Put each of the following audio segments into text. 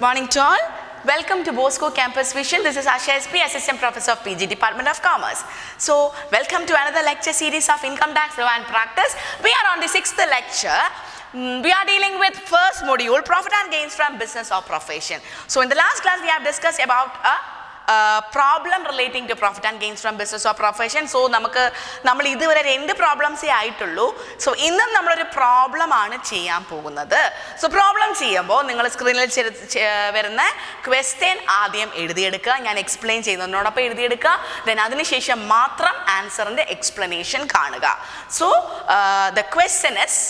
Good morning to all. Welcome to Bosco Campus Vision. This is Asha SP, Assistant Professor of PG, Department of Commerce. So, welcome to another lecture series of Income Tax Law and Practice. We are on the 6th lecture. We are dealing with first module, Profit and Gains from Business or Profession. So, in the last class, we have discussed about a problem relating to profit and gains from business or profession. So, നമ്മൾ ഇതുവരെ രണ്ട് പ്രോബ്ലംസേ ആയിട്ടുള്ളൂ. So ഇന്നും നമ്മളൊരു പ്രോബ്ലമാണ് ചെയ്യാൻ പോകുന്നത്. So problem ചെയ്യുമ്പോൾ നിങ്ങൾ സ്ക്രീനിൽ വരുന്ന ക്വസ്റ്റ്യൻ ആദ്യം എഴുതിയെടുക്കുക. ഞാൻ എക്സ്പ്ലെയിൻ ചെയ്യുന്നതിനോടൊപ്പം എഴുതിയെടുക്കുക. ദെൻ അതിനുശേഷം മാത്രം ആൻസറിൻ്റെ എക്സ്പ്ലനേഷൻ കാണുക. So the question is: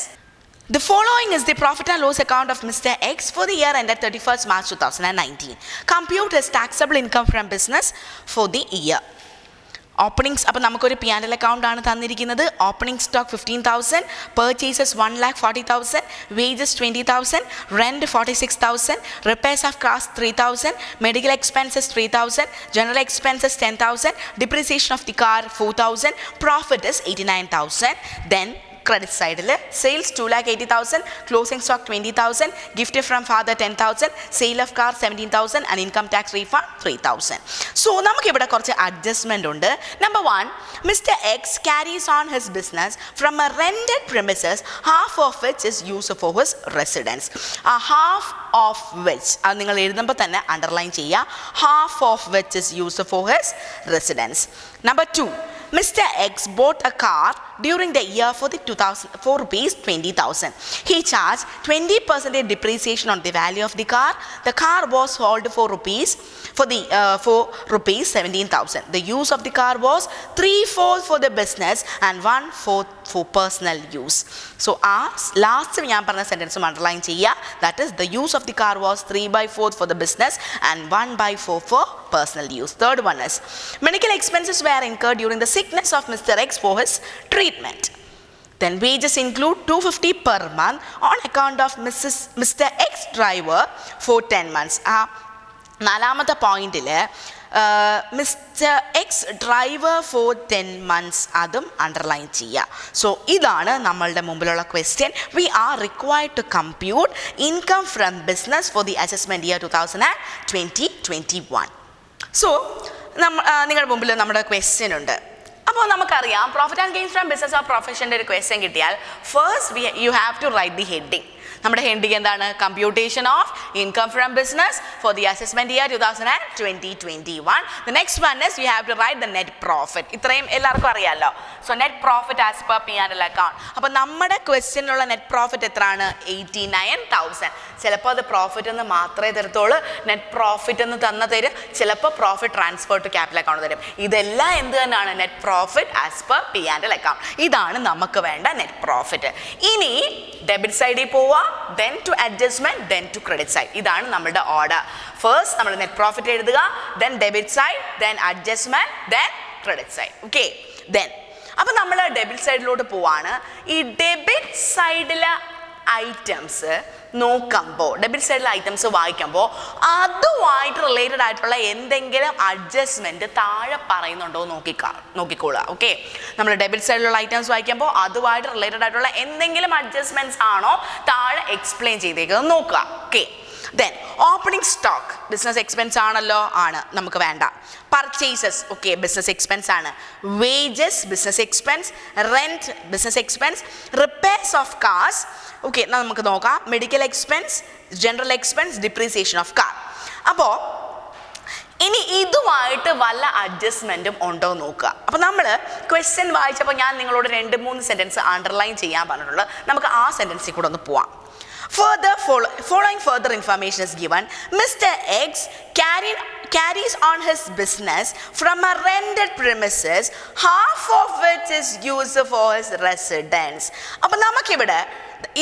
the following is the profit and loss account of Mr. X for the year ended 31st March 2019. Compute his taxable income from business for the year. Openings, അപ്പോൾ നമുക്കൊരു P&L account ആണ് തന്നിരിക്കുന്നത്. Opening stock 15,000, purchases 1,40,000, wages 20,000, rent 46,000, repairs of cars 3,000, medical expenses 3,000, general expenses 10,000, depreciation of the car 4,000, profit is 89,000. Then credit side, sales 2,80,000, closing stock 20,000, gift from father 10,000, sale of car 17,000 and income tax refund 3,000. So നമുക്ക് ഇവിടെ കുറച്ച് adjustment ഉണ്ട്. Number 1, Mr. X carries on his business from a rented premises, half of which is used for his residence. Half of which അത് നിങ്ങൾ എഴുതുമ്പോൾ തന്നെ underline ചെയ്യുക. Half of which is used for his residence. Number 2, Mr. X bought a car during the year for rupees 20,000. He charged 20% depreciation on the value of the car. The car was sold for rupees 17,000. The use of the car was 3/4 for the business and 1/4 for personal use. So last ഞാൻ പറഞ്ഞ സെന്റൻസും underline ചെയ്യുക. That is, the use of the car was 3/4 for the business and 1/4 for personal use. Third one is, medical expenses were incurred during the sickness of Mr. X for his treatment. Then wages include 250 per month on account of Mr. X driver for 10 months. നാലാമത്തെ പോയിന്റിൽ mister X driver for 10 months അതും underline ചെയ്യുക. So ഇതാണ് നമ്മളുടെ മുമ്പിലുള്ള question. We are required to compute income from business for the assessment year 2020-21. So നിങ്ങളുടെ മുമ്പിൽ നമ്മുടെ ക്വസ്റ്റ്യൻ ഉണ്ട്. അപ്പോൾ നമുക്കറിയാം, profit and gains from business or പ്രൊഫഷൻ്റെ ഒരു ക്വസ്റ്റ്യൻ കിട്ടിയാൽ first you have to write the heading. നമ്മുടെ ഹെഡിങ് എന്താണ്? Computation of income from business for the assessment year 2020-21. The next one is you have to write the net profit. ഇത്രയും എല്ലാവർക്കും അറിയാമല്ലോ. So net profit as per P&L account. അപ്പോൾ നമ്മുടെ ക്വസ്റ്റ്യനിലുള്ള net profit എത്രയാണ്? 89,000. ചിലപ്പോൾ അത് പ്രോഫിറ്റ് എന്ന് മാത്രമേ തരത്തുള്ളൂ, നെറ്റ് പ്രോഫിറ്റ് എന്ന് തരും. ചിലപ്പോൾ profit transfer to capital account തരും. ഇതെല്ലാം എന്ത് തന്നെയാണ്? Net profit as per P&L account. ഇതാണ് നമുക്ക് വേണ്ട നെറ്റ് പ്രോഫിറ്റ്. ഇനി ഡെബിറ്റ് സൈഡിൽ പോവുക, then to adjustment, then to credit side. ഇതാണ് നമ്മുടെ ഓർഡർ. ഫസ്റ്റ് നമ്മൾ നെറ്റ് പ്രോഫിറ്റ് എഴുതുക, then debit side, then adjustment, then credit side. Okay, then അപ്പോൾ നമ്മൾ ഡെബിറ്റ് സൈഡിലോട്ട് പോവാണ്. ഈ ഡെബിറ്റ് സൈഡിലെ ഐറ്റംസ് നോക്കുമ്പോൾ, ഡെബിറ്റ് സൈഡിലെ ഐറ്റംസ് വായിക്കുമ്പോൾ അതുമായിട്ട് റിലേറ്റഡ് ആയിട്ടുള്ള എന്തെങ്കിലും അഡ്ജസ്റ്റ്മെൻറ്റ് താഴെ പറയുന്നുണ്ടോ നോക്കിക്കോളുക. ഓക്കെ, നമ്മൾ ഡെബിറ്റ് സൈഡിലുള്ള ഐറ്റംസ് വായിക്കുമ്പോൾ അതുമായിട്ട് റിലേറ്റഡ് ആയിട്ടുള്ള എന്തെങ്കിലും അഡ്ജസ്റ്റ്മെൻറ്റ്സ് ആണോ താഴെ എക്സ്പ്ലെയിൻ ചെയ്തേക്കുന്നത് നോക്കുക. Okay, then opening stock business expense ആണല്ലോ, ആണ്, നമുക്ക് വേണ്ട. പർച്ചേസസ്, ഓക്കെ, ബിസിനസ് എക്സ്പെൻസ് ആണ്. Wages business expense, rent business expense, repairs of cars, okay, നമുക്ക് നോക്കാം. Medical expense, general expense, depreciation of car. അപ്പോൾ ഇനി ഇതുമായിട്ട് വല്ല അഡ്ജസ്റ്റ്മെൻറ്റും ഉണ്ടോ നോക്കുക. അപ്പോൾ നമ്മൾ ക്വസ്റ്റ്യൻ വായിച്ചപ്പോൾ ഞാൻ നിങ്ങളോട് 2-3 സെൻറ്റൻസ് അണ്ടർലൈൻ ചെയ്യാൻ പറഞ്ഞിട്ടുള്ളത്. നമുക്ക് ആ സെൻറ്റൻസിൽ കൂടെ ഒന്ന് പോവാം. Following further information is given. Mr. X carries on his business from a rented premises, half of which is used for his residence. അപ്പോൾ നമുക്കിവിടെ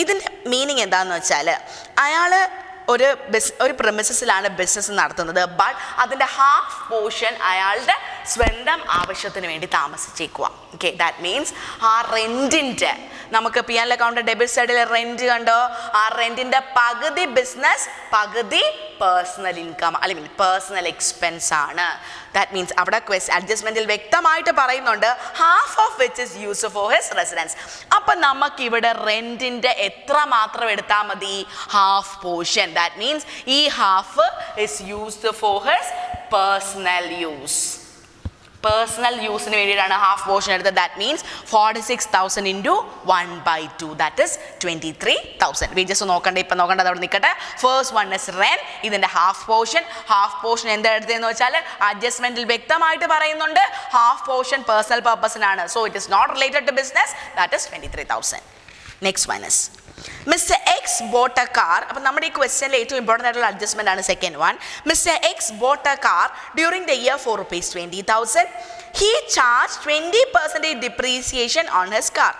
ഇതിൻ്റെ മീനിങ് എന്താണെന്ന് വെച്ചാൽ, അയാൾ ഒരു പ്രിമിസസിലാണ് ബിസിനസ് നടത്തുന്നത്. ബട്ട് അതിൻ്റെ ഹാഫ് പോർഷൻ അയാളുടെ സ്വന്തം ആവശ്യത്തിന് വേണ്ടി താമസിച്ചേക്കുക. ഓക്കെ, ദാറ്റ് മീൻസ് ആ റെൻറ്റിൻ്റെ നമുക്ക് പി എൽ അക്കൗണ്ട് ഡെബിറ്റ് സൈഡിൽ റെൻറ്റ് കണ്ടോ, ആ റെൻറ്റിൻ്റെ പകുതി ബിസിനസ് പകുതി പേഴ്സണൽ ഇൻകം അല്ലെങ്കിൽ പേഴ്സണൽ എക്സ്പെൻസ് ആണ്. ദാറ്റ് മീൻസ് അവിടെ അഡ്ജസ്റ്റ്മെൻറ്റിൽ വ്യക്തമായിട്ട് പറയുന്നുണ്ട് half of which is use for his residence. അപ്പം നമുക്കിവിടെ റെൻറ്റിൻ്റെ എത്ര മാത്രം എടുത്താൽ മതി? Half portion. ദാറ്റ് മീൻസ് ഈ half is used for his personal use. Personal യൂസിന് വേണ്ടിയിട്ടാണ് ഹാഫ് പോർഷൻ എടുത്തത്. That means 46,000 into 1/2 that is 23,000. Wages നോക്കണ്ടേ, ഇപ്പം നോക്കേണ്ടത് അവിടെ നിൽക്കട്ടെ. ഫസ്റ്റ് വൺ ഇസ് റെന്റ്, ഇതിൻ്റെ ഹാഫ് പോർഷൻ. ഹാഫ് പോർഷൻ എന്താ എടുത്തതെന്ന് വെച്ചാൽ അഡ്ജസ്റ്റ്മെൻറ്റിൽ വ്യക്തമായിട്ട് പറയുന്നുണ്ട് ഹാഫ് പോർഷൻ പേഴ്സണൽ പർപ്പസിനാണ്. So it is not related to business. That is 23,000. Next one is Mr. X bought a car. അപ്പോൾ നമ്മുടെ ഈ ക്വസ്റ്റ്യനിൽ ഏറ്റവും ഇമ്പോർട്ടൻ്റ് ആയിട്ടുള്ള അഡ്ജസ്റ്റ്മെൻ്റ് ആണ് second one. Mr. X bought a car during the year for ₹20,000. He charged 20% depreciation on his car.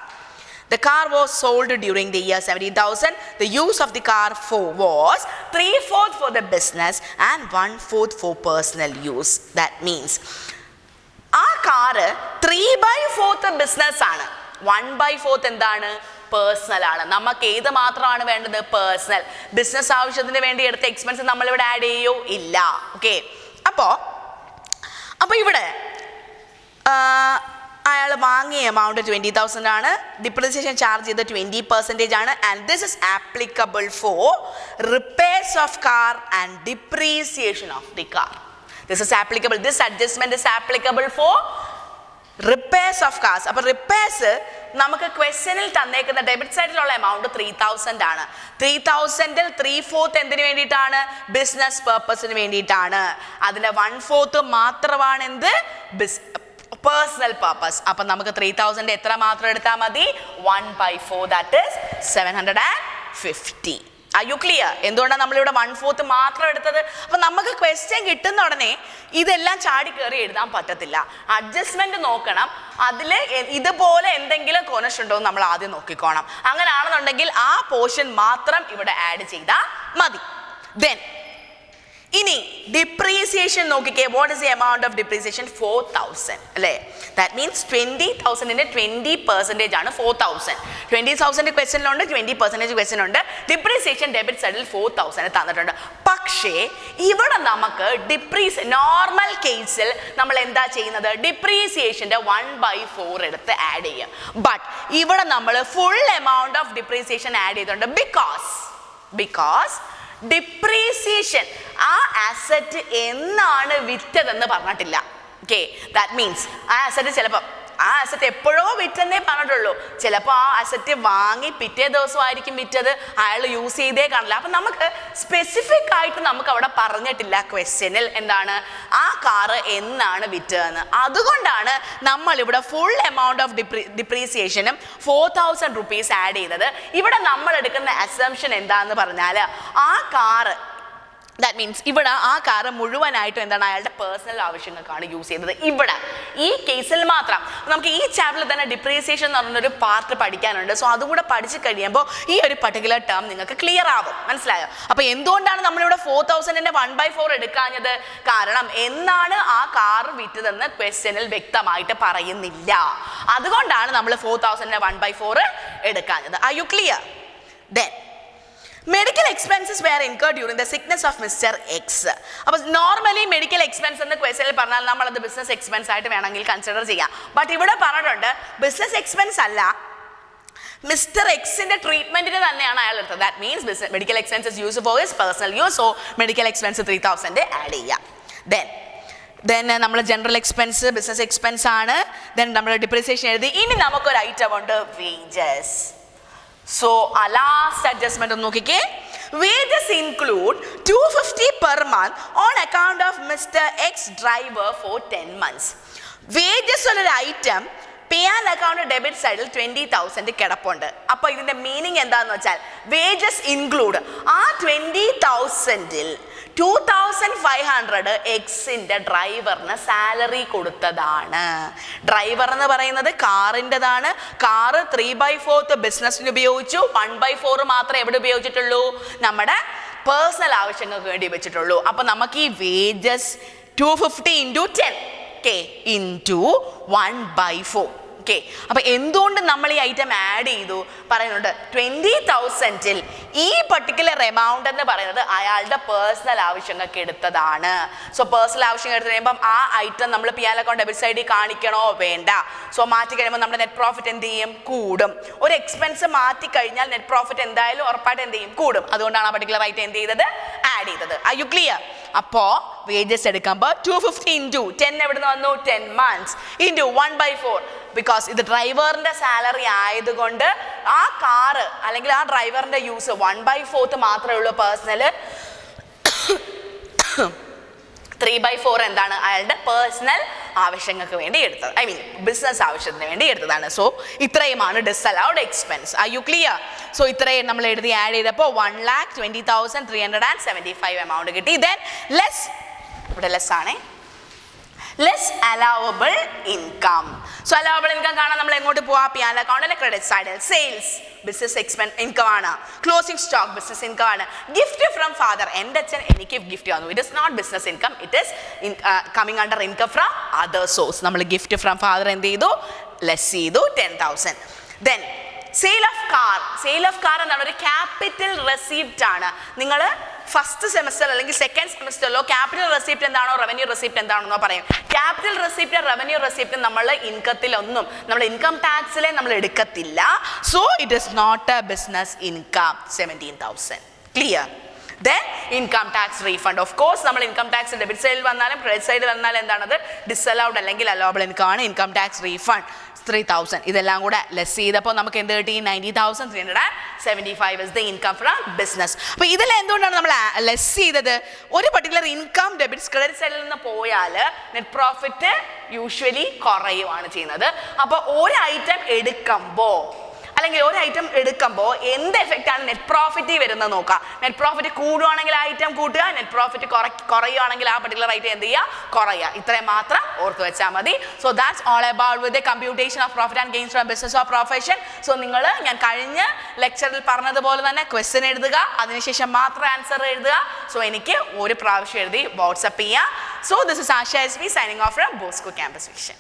The car was sold during the year 70,000. The use of the car was 3/4 for the business and 1/4 for personal use. That means ആ car 3/4 business ആണ്, 1/4 എന്താണ്? Personal ആണ്. നമുക്ക് ഏത് മാത്രമാണ് വേണ്ടത്? Personal. Business ആവശ്യത്തിന് വേണ്ടി എടുത്ത എക്സ്പെൻസ് നമ്മളിവിടെ ആഡ് ചെയ്യോ? ഇല്ല. ഓക്കെ, അപ്പോൾ ഇവിടെ അയാൾ വാങ്ങിയ എമൗണ്ട് 20,000 ആണ്. ഡിപ്രിസിയേഷൻ ചാർജ് ചെയ്ത് 20% ആണ്. And this is applicable for repairs of car and depreciation of the car. This is applicable. This adjustment is applicable for repairs of cars. അപ്പോൾ റിപ്പയർസ് നമുക്ക് ക്വസ്റ്റ്യനിൽ തന്നേക്കുന്ന ഡെബിറ്റ് സൈഡിലുള്ള എമൗണ്ട് 3,000 ആണ്. 3,000-ൽ 3/4 എന്തിനു വേണ്ടിയിട്ടാണ്? ബിസിനസ് പർപ്പസിന് വേണ്ടിയിട്ടാണ്. അതിൻ്റെ 1/4 മാത്രമാണ് എന്ത്? Personal purpose. അപ്പം നമുക്ക് 3,000 എത്ര മാത്രം എടുത്താൽ മതി? 1/4 that is 750. Are you clear? എന്തുകൊണ്ടാണ് നമ്മളിവിടെ 1/4 മാത്രം എടുത്തത്? അപ്പം നമുക്ക് ക്വസ്റ്റ്യൻ കിട്ടുന്ന ഉടനെ ഇതെല്ലാം ചാടി കയറി എഴുതാൻ പറ്റത്തില്ല. അഡ്ജസ്റ്റ്മെന്റ് നോക്കണം. അതിൽ ഇതുപോലെ എന്തെങ്കിലും കോണഷ് ഉണ്ടോ എന്ന് നമ്മൾ ആദ്യം നോക്കിക്കോണം. അങ്ങനെയാണെന്നുണ്ടെങ്കിൽ ആ പോർഷൻ മാത്രം ഇവിടെ ആഡ് ചെയ്താൽ മതി. ദെൻ ഇനി ഡിപ്രീസിയേഷൻ നോക്കിക്കേ. What is the amount of depreciation? 4,000 അല്ലേ? ദാറ്റ് മീൻസ് 20,000-ന്റെ 20% ആണ് 4,000. 20,000 ക്വസ്റ്റ്യനിലുണ്ട്, 20% ക്വസ്റ്റ്യൻ ഉണ്ട്. ഡിപ്രീസിയേഷൻ ഡെബിറ്റ് സൈഡിൽ 4,000 തന്നിട്ടുണ്ട്. പക്ഷേ ഇവിടെ നമുക്ക് നോർമൽ കേസിൽ നമ്മൾ എന്താ ചെയ്യുന്നത്? ഡിപ്രീസിയേഷൻ്റെ 1/4 എടുത്ത് ആഡ് ചെയ്യും. ബട്ട് ഇവിടെ നമ്മൾ full amount of depreciation add ചെയ്തിട്ടുണ്ട്. ബിക്കോസ് ഡിപ്രീസിയേഷൻ ആ അസറ്റ് എന്നാണ് വിറ്റതെന്ന് പറഞ്ഞിട്ടില്ല. ഓക്കെ, ദാറ്റ് മീൻസ് ആ അസറ്റ് ചിലപ്പോൾ ആ അസറ്റ് എപ്പോഴോ വിറ്റെന്നേ പറഞ്ഞിട്ടുള്ളൂ. ചിലപ്പോൾ ആ അസറ്റ് വാങ്ങി പിറ്റേ ദിവസമായിരിക്കും വിറ്റത്, അയാൾ യൂസ് ചെയ്തേ കാണില്ല. അപ്പം നമുക്ക് സ്പെസിഫിക് ആയിട്ട് നമുക്ക് അവിടെ പറഞ്ഞിട്ടില്ല ക്വസ്റ്റ്യനിൽ എന്താണ് ആ കാറ് എന്നാണ് വിറ്റതെന്ന്. അതുകൊണ്ടാണ് നമ്മളിവിടെ ഫുൾ എമൗണ്ട് ഓഫ് ഡിപ്രീസിയേഷനും 4,000 rupees ആഡ് ചെയ്തത്. ഇവിടെ നമ്മൾ എടുക്കുന്ന അസംഷൻ എന്താന്ന് പറഞ്ഞാൽ ആ കാറ് ദാറ്റ് മീൻസ് ഇവിടെ ആ കാറ് മുഴുവനായിട്ടും എന്താണ് അയാളുടെ പേഴ്സണൽ ആവശ്യങ്ങൾക്കാണ് യൂസ് ചെയ്തത്. ഇവിടെ ഈ കേസിൽ മാത്രം നമുക്ക് ഈ ചാപ്റ്ററിൽ തന്നെ ഡിപ്രീസിയേഷൻ എന്ന് പറഞ്ഞൊരു പാർട്ട് പഠിക്കാനുണ്ട്. സോ അതുകൂടെ പഠിച്ചു കഴിയുമ്പോൾ ഈ ഒരു പർട്ടിക്കുലർ ടേം നിങ്ങൾക്ക് ക്ലിയർ ആവും. മനസ്സിലായോ? അപ്പോൾ എന്തുകൊണ്ടാണ് നമ്മളിവിടെ 4,000-ന്റെ 1/4 എടുക്കാഞ്ഞത്? കാരണം എന്നാണ് ആ കാർ വിറ്റതെന്ന് ക്വസ്റ്റ്യനിൽ വ്യക്തമായിട്ട് പറയുന്നില്ല. അതുകൊണ്ടാണ് നമ്മൾ 4,000-ന്റെ 1/4 എടുക്കാഞ്ഞത്. Are you clear? Then medical expenses were incurred during the sickness of mister X. അപ്പോൾ നോർമലി മെഡിക്കൽ എക്സ്പെൻസ് എന്ന് ക്വസ്റ്റനിൽ പറഞ്ഞാൽ നമ്മളത് ബിസിനസ് എക്സ്പെൻസ് ആയിട്ട് വേണമെങ്കിൽ കൺസിഡർ ചെയ്യാം. ബട്ട് ഇവിടെ പറഞ്ഞിട്ടുണ്ട് ബിസിനസ് എക്സ്പെൻസ് അല്ല, മിസ്റ്റർ എക്സിന്റെ ട്രീറ്റ്മെന്റിന് തന്നെയാണ് അയാൾ എടുത്തത്. That means medical expenses use for his personal use. So medical expense 3,000 add ചെയ്യാം. ദെൻ നമ്മൾ ജനറൽ എക്സ്പെൻസ് ബിസിനസ് എക്സ്പെൻസ് ആണ്. ദെൻ നമ്മൾ ഡിപ്രീസിയേഷൻ എഴുതി. ഇനി നമുക്കൊരു ഐറ്റം ഉണ്ട്, wages. So our last adjustment on നോക്കിക്കേ. Wages include 250 per month on account of Mr. X driver for 10 months. Wages ഉള്ളൊരു item pay and account debit സൈഡിൽ 20,000 കിടപ്പുണ്ട്. അപ്പോൾ ഇതിൻ്റെ മീനിങ് എന്താണെന്ന് വെച്ചാൽ വേജസ് ഇൻക്ലൂഡ് ആ 20,000-ൽ 2,500 എക്സിൻ്റെ ഡ്രൈവറിന് സാലറി കൊടുത്തതാണ്. ഡ്രൈവർ എന്ന് പറയുന്നത് കാറിൻ്റെതാണ്. കാറ് 3/4 ബിസിനസ്സിന് ഉപയോഗിച്ചു, 1/4 മാത്രമേ എവിടെ ഉപയോഗിച്ചിട്ടുള്ളൂ? നമ്മുടെ പേഴ്സണൽ ആവശ്യങ്ങൾക്ക് വേണ്ടി വെച്ചിട്ടുള്ളൂ. അപ്പോൾ നമുക്ക് ഈ വേജസ് 250 × 10 10K into 1/4. ഓക്കെ, അപ്പം എന്തുകൊണ്ട് നമ്മൾ ഈ ഐറ്റം ആഡ് ചെയ്തു പറയുന്നുണ്ട്. 20,000-ൽ ഈ പർട്ടിക്കുലർ എമൗണ്ട് എന്ന് പറയുന്നത് അയാളുടെ പേഴ്സണൽ ആവശ്യങ്ങൾക്ക് എടുത്തതാണ്. സോ പേഴ്സണൽ ആവശ്യം എടുത്ത് കഴിയുമ്പം ആ ഐറ്റം നമ്മൾ പി ആൻഡ് അക്കൗണ്ട് ഡെബിറ്റ് സൈഡിൽ കാണിക്കണോ വേണ്ട? സോ മാറ്റി കഴിയുമ്പോൾ നമ്മുടെ നെറ്റ് പ്രോഫിറ്റ് എന്ത് ചെയ്യും? കൂടും. ഒരു എക്സ്പെൻസ് മാറ്റി കഴിഞ്ഞാൽ നെറ്റ് പ്രോഫിറ്റ് എന്തായാലും ഉറപ്പായിട്ട് എന്ത് ചെയ്യും? കൂടും. അതുകൊണ്ടാണ് ആ പർട്ടിക്കുലർ ഐറ്റം എന്ത് ചെയ്തത്? ആഡ് ചെയ്തത്. R you clear? അപ്പോൾ വേജസ് എടുക്കുമ്പോൾ 250 into 10 എവിടെ നിന്ന് വന്നു? 10 months into 1/4. ബിക്കോസ് ഇത് ഡ്രൈവറിന്റെ സാലറി ആയതുകൊണ്ട് ആ കാറ് അല്ലെങ്കിൽ ആ ഡ്രൈവറിന്റെ യൂസ് 1/4 മാത്രമേ ഉള്ളൂ. പേഴ്സണൽ 3/4 എന്താണ്? അയാളുടെ പേഴ്സണൽ ആവശ്യങ്ങൾക്ക് വേണ്ടി എടുത്തത്, ഐ മീൻ ബിസിനസ് ആവശ്യത്തിന് വേണ്ടി എടുത്തതാണ്. സോ ഇത്രയുമാണ് disallowed expense. Are you clear? So ഇത്രയും നമ്മൾ എഴുതി ആഡ് ചെയ്തപ്പോൾ 1,20,375 എമൗണ്ട് കിട്ടി. ദെൻ ലെസ്, ഇവിടെ ലെസ് ആണേ, less allowable income. So allowable income കാണാൻ നമ്മൾ എങ്ങോട്ട് പോവാ? പി ആൻഡ് അക്കൗണ്ടിലെ ക്രെഡിറ്റ് സൈഡിൽ സെയിൽസ് ബിസിനസ് എക്സ്പെൻസ് ഇൻകം ആണ്. ക്ലോസിംഗ് സ്റ്റോക്ക് ബിസിനസ് ഇൻകം ആണ്. ഗിഫ്റ്റ് ഫ്രം ഫാദർ, എൻ്റെ അച്ഛൻ എനിക്ക് ഗിഫ്റ്റ് തന്നു. It is not business income, it is coming under income from other source. നമ്മൾ ഗിഫ്റ്റ് ഫ്രം ഫാദർ എന്ത് ചെയ്തു? ലെസ് ചെയ്തു 10,000. Then sale of car. Sale of car എന്താണ്? ഒരു ക്യാപിറ്റൽ റെസിപ്റ്റ് ആണ്. നിങ്ങൾ ഫസ്റ്റ് സെമസ്റ്റർ അല്ലെങ്കിൽ സെക്കൻഡ് സെമസ്റ്ററിലോ ക്യാപിറ്റൽ റെസിപ്റ്റ് എന്താണോ റവന്യൂ റെസിപ്റ്റ് എന്താണെന്നോ പറയും. ക്യാപിറ്റൽ റെസിപ്റ്റ് റവന്യൂ റെസിപ്റ്റ് നമ്മൾ ഇൻകത്തിലൊന്നും നമ്മൾ ഇൻകം ടാക്സിലെ നമ്മൾ എടുക്കത്തില്ല. So it is not a business income. 17,000. Clear? Then income tax refund. Of course നമ്മൾ ഇൻകം ടാക്സ് ഡെബിറ്റ് സൈഡിൽ വന്നാലും ക്രെഡിറ്റ് സൈഡിൽ വന്നാലും എന്താണത്? ഡിസലൗഡ് അല്ലെങ്കിൽ അലോവബിൾ ഇൻകം ആണ്. Income tax refund 3,000. ഇതെല്ലാം കൂടെ ലെസ് ചെയ്തപ്പോൾ നമുക്ക് എന്ത് കിട്ടി? 90,375 is the income from business. അപ്പോൾ ഇതെല്ലാം എന്തുകൊണ്ടാണ് നമ്മൾ ലെസ് ചെയ്തത്? ഒരു പർട്ടിക്കുലർ ഇൻകം ഡെബിറ്റ്സ് ക്രെഡിറ്റ് സൈഡിൽ നിന്ന് പോയാൽ നെറ്റ് പ്രോഫിറ്റ് യൂഷ്വലി കുറയുവാണ് ചെയ്യുന്നത്. അപ്പോൾ ഒരു ഐറ്റം എടുക്കുമ്പോൾ അല്ലെങ്കിൽ ഒരു ഐറ്റം എടുക്കുമ്പോൾ എന്ത് എഫക്റ്റ് ആണ് നെറ്റ് പ്രോഫിറ്റ് വരുന്നത് നോക്കാം. നെറ്റ് പ്രോഫിറ്റ് കൂടുവാണെങ്കിൽ ആ ഐറ്റം കൂട്ടുക, നെറ്റ് പ്രോഫിറ്റ് കുറയുവാണെങ്കിൽ ആ പർട്ടിക്കുലർ ഐറ്റം എന്ത് ചെയ്യുക? കുറയുക. ഇത്രയും മാത്രം ഓർത്ത് വെച്ചാൽ മതി. So that's all about with the computation of profit and gains from business or profession. So നിങ്ങൾ ഞാൻ കഴിഞ്ഞ ലെക്ചറിൽ പറഞ്ഞതുപോലെ തന്നെ ക്വസ്റ്റ്യൻ എഴുതുക, അതിനുശേഷം മാത്രം ആൻസർ എഴുതുക. സോ എനിക്ക് ഒരു പ്രാവശ്യം എഴുതി വാട്സ്ആപ്പ് ചെയ്യുക. So this is Asha S B signing off from Bosco campus vision.